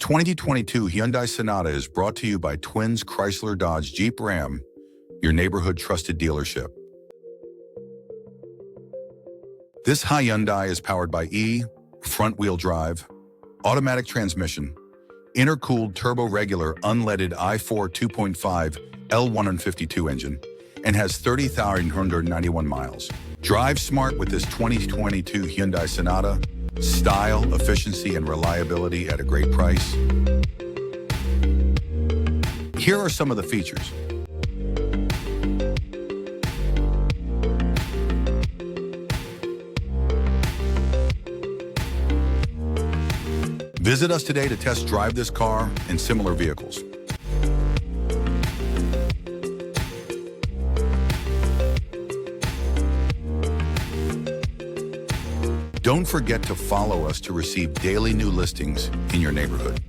2022 Hyundai Sonata is brought to you by Twins Chrysler Dodge Jeep Ram, your neighborhood trusted dealership. This Hyundai is powered by front-wheel drive, automatic transmission, intercooled turbo-regular unleaded i4 2.5 L152 engine, and has 30,191 miles. Drive smart with this 2022 Hyundai Sonata. Style, efficiency, and reliability at a great price. Here are some of the features. Visit us today to test drive this car and similar vehicles. Don't forget to follow us to receive daily new listings in your neighborhood.